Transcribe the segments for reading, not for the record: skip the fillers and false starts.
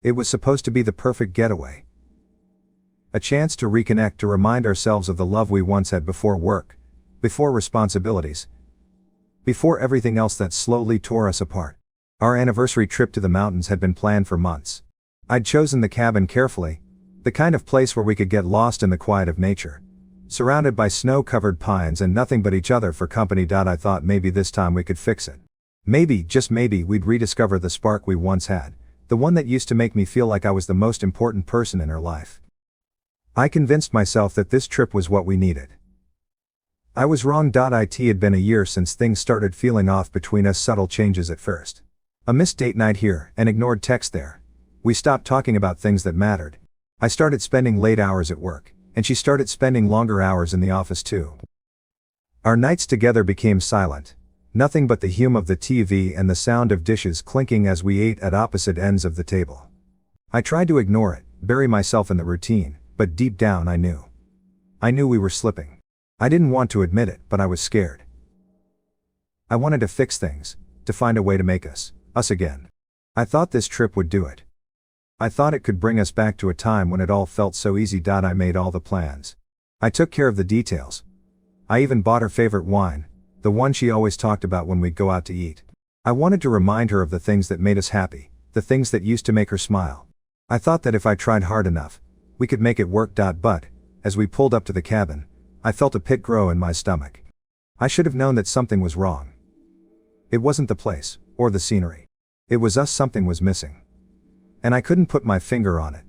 It was supposed to be the perfect getaway. A chance to reconnect, to remind ourselves of the love we once had before work, before responsibilities, before everything else that slowly tore us apart. Our anniversary trip to the mountains had been planned for months. I'd chosen the cabin carefully, the kind of place where we could get lost in the quiet of nature, surrounded by snow-covered pines and nothing but each other for company. I thought maybe this time we could fix it. Maybe, just maybe, we'd rediscover the spark we once had, the one that used to make me feel like I was the most important person in her life. I convinced myself that this trip was what we needed. I was wrong. It had been a year since things started feeling off between us, subtle changes at first. A missed date night here, an ignored text there. We stopped talking about things that mattered. I started spending late hours at work, and she started spending longer hours in the office too. Our nights together became silent. Nothing but the hum of the TV and the sound of dishes clinking as we ate at opposite ends of the table. I tried to ignore it, bury myself in the routine, but deep down I knew. I knew we were slipping. I didn't want to admit it, but I was scared. I wanted to fix things, to find a way to make us again. I thought this trip would do it. I thought it could bring us back to a time when it all felt so easy. I made all the plans. I took care of the details. I even bought her favorite wine, the one she always talked about when we'd go out to eat. I wanted to remind her of the things that made us happy, the things that used to make her smile. I thought that if I tried hard enough, we could make it work. But, as we pulled up to the cabin, I felt a pit grow in my stomach. I should have known that something was wrong. It wasn't the place, or the scenery. It was us. Something was missing. And I couldn't put my finger on it.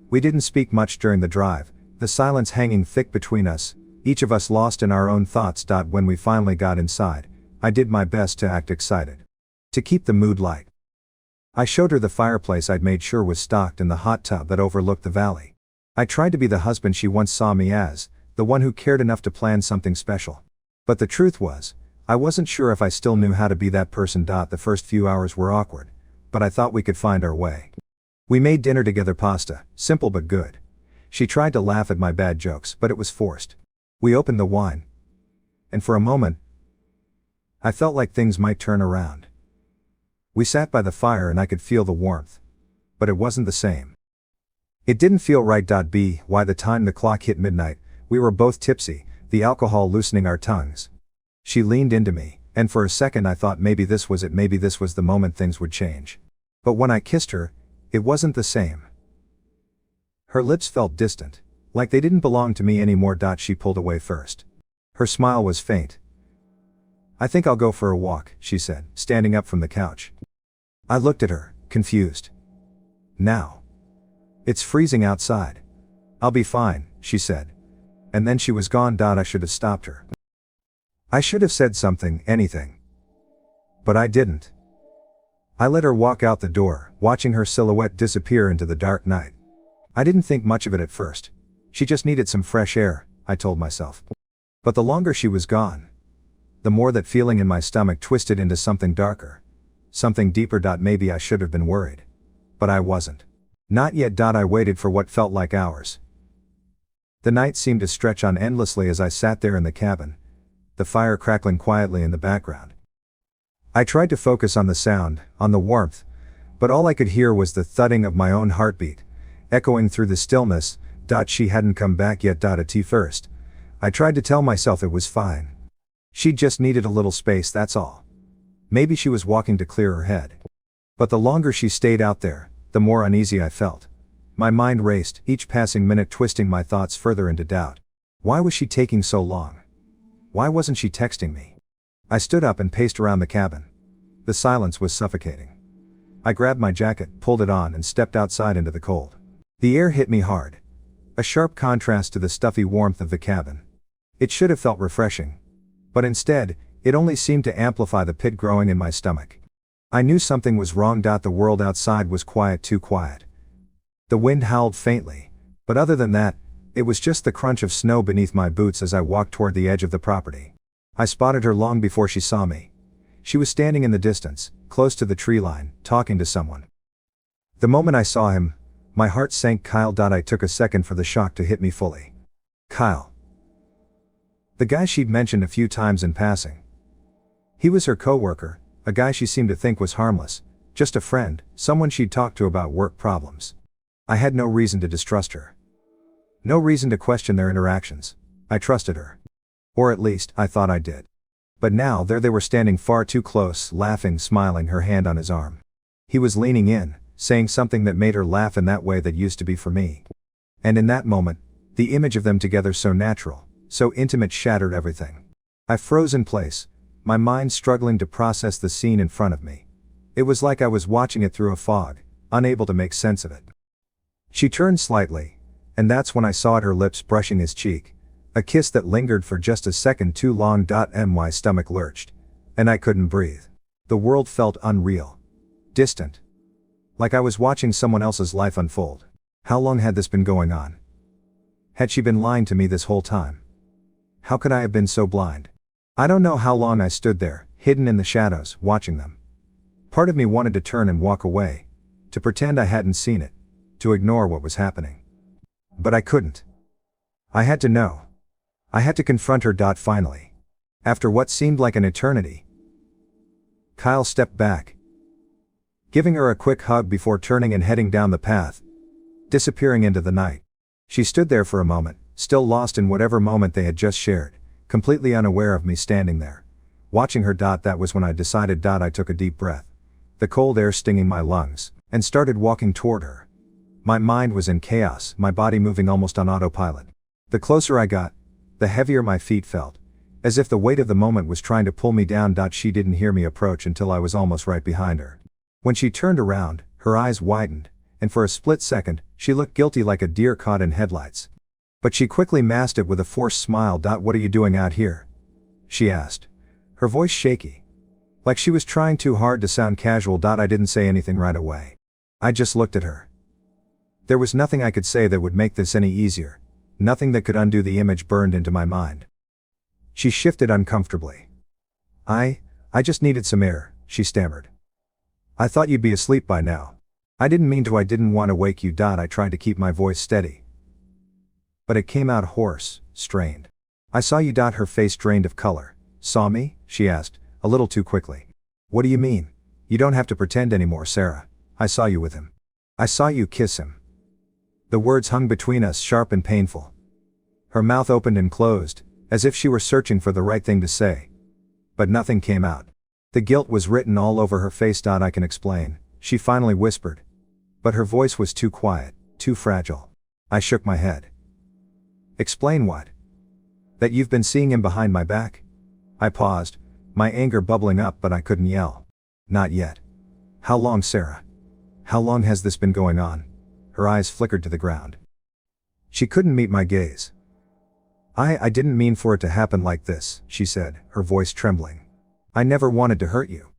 We didn't speak much during the drive, the silence hanging thick between us, each of us lost in our own thoughts. When we finally got inside, I did my best to act excited. To keep the mood light. I showed her the fireplace I'd made sure was stocked and the hot tub that overlooked the valley. I tried to be the husband she once saw me as, the one who cared enough to plan something special. But the truth was, I wasn't sure if I still knew how to be that person. The first few hours were awkward, but I thought we could find our way. We made dinner together, pasta, simple but good. She tried to laugh at my bad jokes, but it was forced. We opened the wine. And for a moment, I felt like things might turn around. We sat by the fire and I could feel the warmth. But it wasn't the same. It didn't feel right. By the time the clock hit midnight, we were both tipsy, the alcohol loosening our tongues. She leaned into me, and for a second I thought maybe this was it, maybe this was the moment things would change. But when I kissed her, it wasn't the same. Her lips felt distant, like they didn't belong to me anymore. She pulled away first. Her smile was faint. I think I'll go for a walk, she said, standing up from the couch. I looked at her, confused. Now? It's freezing outside. I'll be fine, she said. And then she was gone. I should have stopped her. I should have said something, anything. But I didn't. I let her walk out the door, watching her silhouette disappear into the dark night. I didn't think much of it at first. She just needed some fresh air, I told myself. But the longer she was gone, the more that feeling in my stomach twisted into something darker. Something deeper. Maybe I should have been worried. But I wasn't. Not yet. I waited for what felt like hours. The night seemed to stretch on endlessly as I sat there in the cabin, the fire crackling quietly in the background. I tried to focus on the sound, on the warmth, but all I could hear was the thudding of my own heartbeat, echoing through the stillness. She hadn't come back yet. At first, I tried to tell myself it was fine. She just needed a little space, that's all. Maybe she was walking to clear her head. But the longer she stayed out there, the more uneasy I felt. My mind raced, each passing minute twisting my thoughts further into doubt. Why was she taking so long? Why wasn't she texting me? I stood up and paced around the cabin. The silence was suffocating. I grabbed my jacket, pulled it on, and stepped outside into the cold. The air hit me hard. A sharp contrast to the stuffy warmth of the cabin. It should have felt refreshing. But instead, it only seemed to amplify the pit growing in my stomach. I knew something was wrong. The world outside was quiet, too quiet. The wind howled faintly, but other than that, it was just the crunch of snow beneath my boots as I walked toward the edge of the property. I spotted her long before she saw me. She was standing in the distance, close to the tree line, talking to someone. The moment I saw him, my heart sank. Kyle. I took a second for the shock to hit me fully. Kyle. The guy she'd mentioned a few times in passing. He was her coworker, a guy she seemed to think was harmless, Just a friend, someone she'd talk to about work problems. I had no reason to distrust her. No reason to question their interactions. I trusted her. Or at least, I thought I did. But now there they were standing far too close, laughing, smiling, her hand on his arm. He was leaning in, saying something that made her laugh in that way that used to be for me. And in that moment, the image of them together so natural, so intimate shattered everything. I froze in place, my mind struggling to process the scene in front of me. It was like I was watching it through a fog, unable to make sense of it. She turned slightly, and that's when I saw her lips brushing his cheek, a kiss that lingered for just a second too long. My stomach lurched, and I couldn't breathe. The world felt unreal. Distant. Like I was watching someone else's life unfold. How long had this been going on? Had she been lying to me this whole time? How could I have been so blind? I don't know how long I stood there, hidden in the shadows, watching them. Part of me wanted to turn and walk away, to pretend I hadn't seen it, to ignore what was happening. But I couldn't. I had to know. I had to confront her. Finally. After what seemed like an eternity, Kyle stepped back, giving her a quick hug before turning and heading down the path, disappearing into the night. She stood there for a moment, still lost in whatever moment they had just shared, completely unaware of me standing there, watching her. That was when I decided. I took a deep breath, the cold air stinging my lungs, and started walking toward her. My mind was in chaos, my body moving almost on autopilot. The closer I got, the heavier my feet felt, as if the weight of the moment was trying to pull me down. She didn't hear me approach until I was almost right behind her. When she turned around, her eyes widened, and for a split second, she looked guilty like a deer caught in headlights. But she quickly masked it with a forced smile. What are you doing out here? She asked, her voice shaky, like she was trying too hard to sound casual. I didn't say anything right away. I just looked at her. There was nothing I could say that would make this any easier, nothing that could undo the image burned into my mind. She shifted uncomfortably. I just needed some air, she stammered. I thought you'd be asleep by now. I didn't mean to. I didn't want to wake you. I tried to keep my voice steady, but it came out hoarse, strained. I saw you. Her face drained of color. Saw me? She asked, a little too quickly. What do you mean? You don't have to pretend anymore, Sarah. I saw you with him. I saw you kiss him. The words hung between us, sharp and painful. Her mouth opened and closed, as if she were searching for the right thing to say. But nothing came out. The guilt was written all over her face. I can explain, she finally whispered. But her voice was too quiet, too fragile. I shook my head. Explain what? That you've been seeing him behind my back? I paused, my anger bubbling up, but I couldn't yell. Not yet. How long, Sarah? How long has this been going on? Her eyes flickered to the ground. She couldn't meet my gaze. I didn't mean for it to happen like this, she said, her voice trembling. I never wanted to hurt you.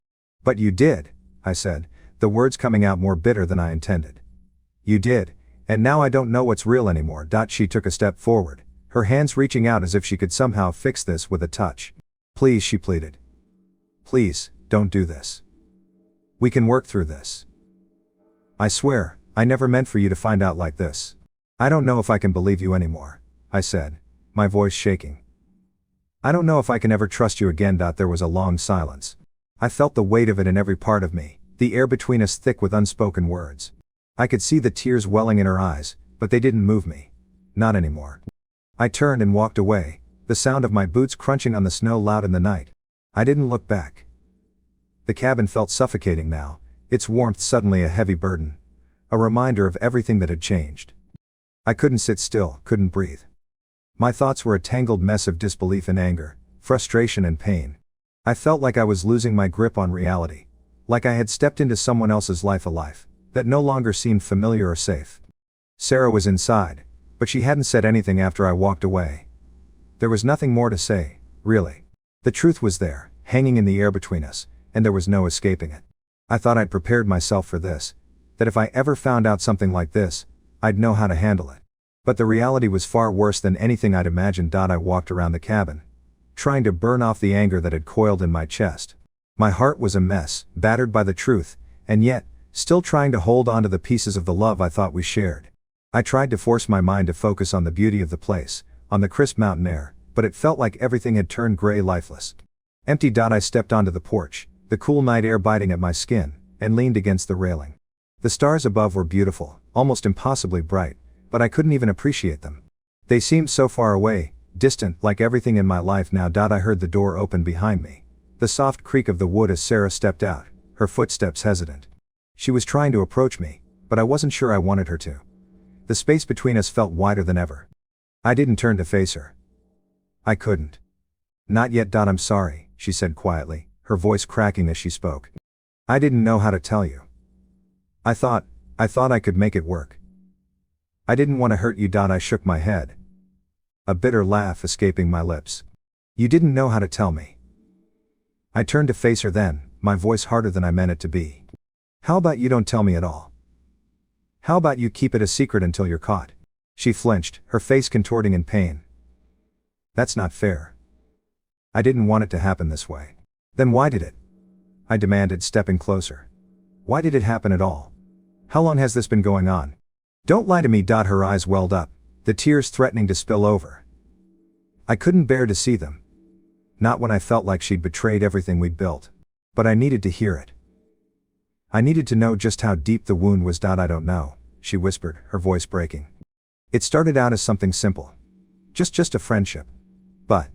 But you did, I said, the words coming out more bitter than I intended. You did, and now I don't know what's real anymore. She took a step forward, her hands reaching out as if she could somehow fix this with a touch. Please, she pleaded. Please, don't do this. We can work through this. I swear, I never meant for you to find out like this. I don't know if I can believe you anymore, I said, my voice shaking. I don't know if I can ever trust you again. There was a long silence. I felt the weight of it in every part of me, the air between us thick with unspoken words. I could see the tears welling in her eyes, but they didn't move me. Not anymore. I turned and walked away, the sound of my boots crunching on the snow loud in the night. I didn't look back. The cabin felt suffocating now, its warmth suddenly a heavy burden, a reminder of everything that had changed. I couldn't sit still, couldn't breathe. My thoughts were a tangled mess of disbelief and anger, frustration and pain. I felt like I was losing my grip on reality, like I had stepped into someone else's life, a life that no longer seemed familiar or safe. Sarah was inside, but she hadn't said anything after I walked away. There was nothing more to say, really. The truth was there, hanging in the air between us, and there was no escaping it. I thought I'd prepared myself for this, that if I ever found out something like this, I'd know how to handle it. But the reality was far worse than anything I'd imagined. I walked around the cabin, trying to burn off the anger that had coiled in my chest. My heart was a mess, battered by the truth, and yet, still trying to hold on to the pieces of the love I thought we shared. I tried to force my mind to focus on the beauty of the place, on the crisp mountain air, but it felt like everything had turned gray, lifeless. Empty. I stepped onto the porch, the cool night air biting at my skin, and leaned against the railing. The stars above were beautiful, almost impossibly bright, but I couldn't even appreciate them. They seemed so far away, distant, like everything in my life now. I heard the door open behind me. The soft creak of the wood as Sarah stepped out, her footsteps hesitant. She was trying to approach me, but I wasn't sure I wanted her to. The space between us felt wider than ever. I didn't turn to face her. I couldn't. Not yet. I'm sorry, she said quietly, her voice cracking as she spoke. I didn't know how to tell you. I thought I could make it work. I didn't want to hurt you. I shook my head, a bitter laugh escaping my lips. You didn't know how to tell me. I turned to face her then, my voice harder than I meant it to be. How about you don't tell me at all? How about you keep it a secret until you're caught? She flinched, her face contorting in pain. That's not fair. I didn't want it to happen this way. Then why did it? I demanded, stepping closer. Why did it happen at all? How long has this been going on? Don't lie to me. Her eyes welled up, the tears threatening to spill over. I couldn't bear to see them. Not when I felt like she'd betrayed everything we'd built. But I needed to hear it. I needed to know just how deep the wound was. I don't know, she whispered, her voice breaking. It started out as something simple. Just a friendship. But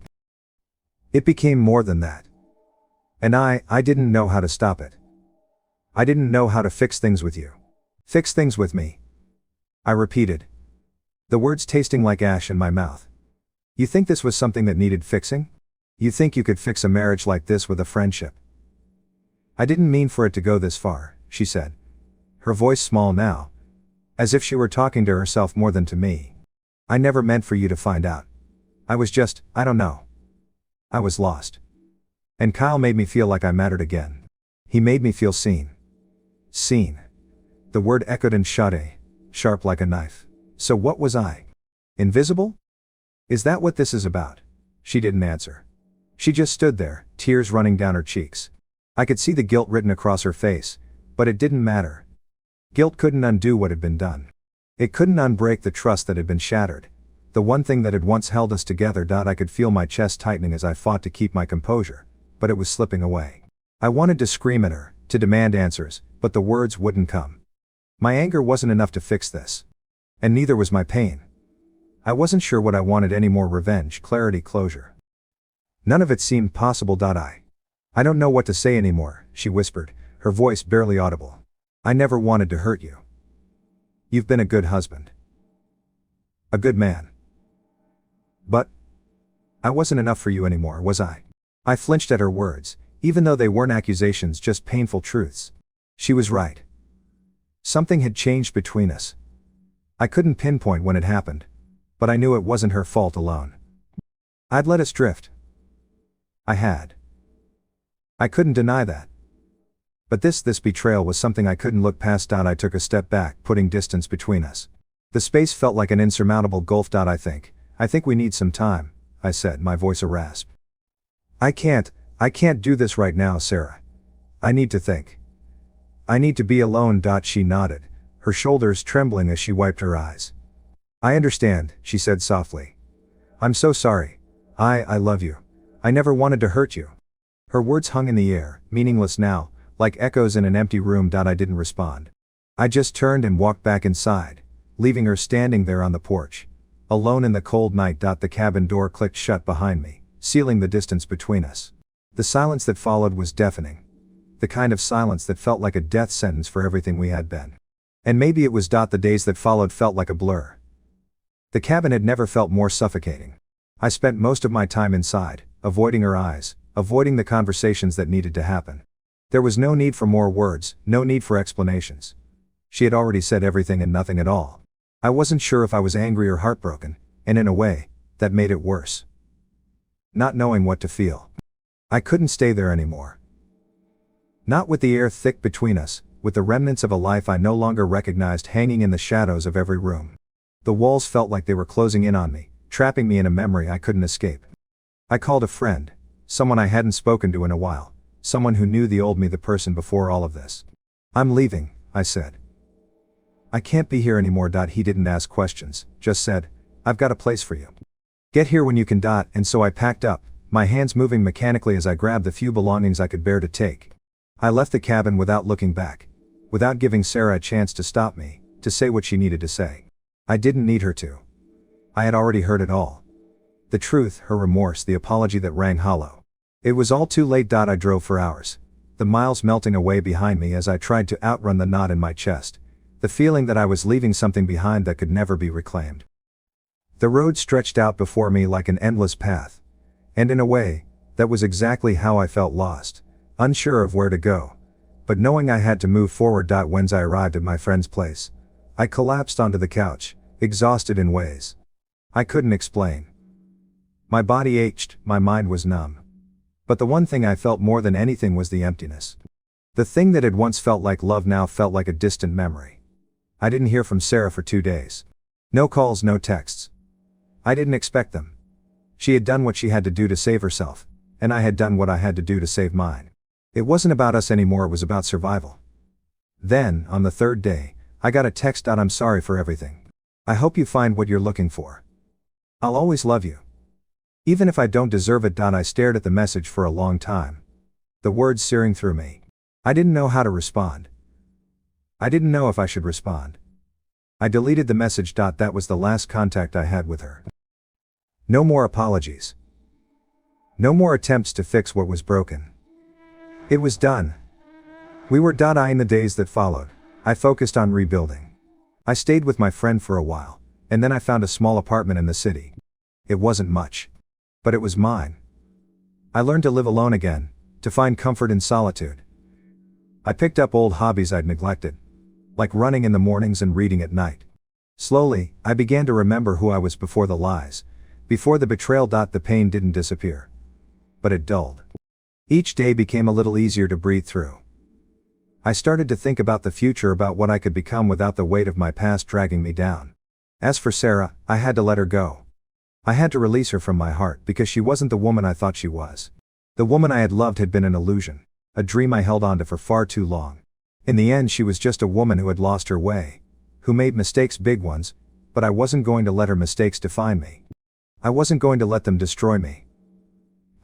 it became more than that. And I didn't know how to stop it. I didn't know how to fix things with you. Fix things with me, I repeated, the words tasting like ash in my mouth. You think this was something that needed fixing? You think you could fix a marriage like this with a friendship? I didn't mean for it to go this far, she said, her voice small now, as if she were talking to herself more than to me. I never meant for you to find out. I was just, I don't know. I was lost. And Kyle made me feel like I mattered again. He made me feel seen. Seen. The word echoed in Sade, sharp like a knife. So what was I? Invisible? Is that what this is about? She didn't answer. She just stood there, tears running down her cheeks. I could see the guilt written across her face, but it didn't matter. Guilt couldn't undo what had been done. It couldn't unbreak the trust that had been shattered. The one thing that had once held us together. I could feel my chest tightening as I fought to keep my composure, but it was slipping away. I wanted to scream at her, to demand answers, but the words wouldn't come. My anger wasn't enough to fix this. And neither was my pain. I wasn't sure what I wanted anymore: revenge, clarity, closure. None of it seemed possible. I don't know what to say anymore, she whispered, her voice barely audible. I never wanted to hurt you. You've been a good husband. A good man. But I wasn't enough for you anymore, was I? I flinched at her words, even though they weren't accusations, just painful truths. She was right. Something had changed between us. I couldn't pinpoint when it happened, but I knew it wasn't her fault alone. I'd let us drift. I had. I couldn't deny that. But this betrayal was something I couldn't look past. I took a step back, putting distance between us. The space felt like an insurmountable gulf. I think we need some time, I said, my voice a rasp. I can't do this right now, Sarah. I need to think. I need to be alone. She nodded, her shoulders trembling as she wiped her eyes. I understand, she said softly. I'm so sorry. I love you. I never wanted to hurt you. Her words hung in the air, meaningless now, like echoes in an empty room. I didn't respond. I just turned and walked back inside, leaving her standing there on the porch, alone in the cold night. The cabin door clicked shut behind me, sealing the distance between us. The silence that followed was deafening. The kind of silence that felt like a death sentence for everything we had been. And maybe it was. The days that followed felt like a blur. The cabin had never felt more suffocating. I spent most of my time inside, avoiding her eyes, avoiding the conversations that needed to happen. There was no need for more words, no need for explanations. She had already said everything and nothing at all. I wasn't sure if I was angry or heartbroken, and in a way, that made it worse. Not knowing what to feel. I couldn't stay there anymore. Not with the air thick between us, with the remnants of a life I no longer recognized hanging in the shadows of every room. The walls felt like they were closing in on me, trapping me in a memory I couldn't escape. I called a friend, someone I hadn't spoken to in a while, someone who knew the old me, the person before all of this. I'm leaving, I said. I can't be here anymore. He didn't ask questions, just said, I've got a place for you. Get here when you can. And so I packed up, my hands moving mechanically as I grabbed the few belongings I could bear to take. I left the cabin without looking back, without giving Sarah a chance to stop me, to say what she needed to say. I didn't need her to. I had already heard it all. The truth, her remorse, the apology that rang hollow. It was all too late. I drove for hours, the miles melting away behind me as I tried to outrun the knot in my chest, the feeling that I was leaving something behind that could never be reclaimed. The road stretched out before me like an endless path, and in a way, that was exactly how I felt, lost, unsure of where to go, but knowing I had to move forward. When I arrived at my friend's place, I collapsed onto the couch, exhausted in ways I couldn't explain. My body ached, my mind was numb. But the one thing I felt more than anything was the emptiness. The thing that had once felt like love now felt like a distant memory. I didn't hear from Sarah for 2 days. No calls, no texts. I didn't expect them. She had done what she had to do to save herself, and I had done what I had to do to save mine. It wasn't about us anymore, it was about survival. Then, on the 3rd day, I got a text. I'm sorry for everything. I hope you find what you're looking for. I'll always love you. Even if I don't deserve it. I stared at the message for a long time, the words searing through me. I didn't know how to respond. I didn't know if I should respond. I deleted the message. That was the last contact I had with her. No more apologies. No more attempts to fix what was broken. It was done. We were done. In the days that followed, I focused on rebuilding. I stayed with my friend for a while, and then I found a small apartment in the city. It wasn't much, but it was mine. I learned to live alone again, to find comfort in solitude. I picked up old hobbies I'd neglected, like running in the mornings and reading at night. Slowly, I began to remember who I was before the lies, before the betrayal. The pain didn't disappear, but it dulled. Each day became a little easier to breathe through. I started to think about the future, about what I could become without the weight of my past dragging me down. As for Sarah, I had to let her go. I had to release her from my heart, because she wasn't the woman I thought she was. The woman I had loved had been an illusion, a dream I held onto for far too long. In the end, she was just a woman who had lost her way, who made mistakes, big ones, but I wasn't going to let her mistakes define me. I wasn't going to let them destroy me.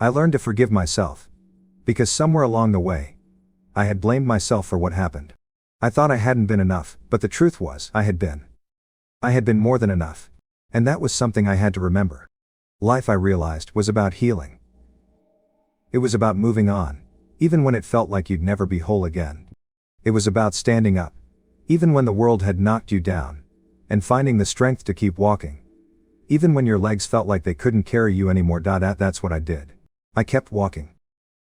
I learned to forgive myself, because somewhere along the way, I had blamed myself for what happened. I thought I hadn't been enough, but the truth was, I had been. I had been more than enough. And that was something I had to remember. Life, I realized, was about healing. It was about moving on, even when it felt like you'd never be whole again. It was about standing up, even when the world had knocked you down, and finding the strength to keep walking, even when your legs felt like they couldn't carry you anymore. That's what I did. I kept walking.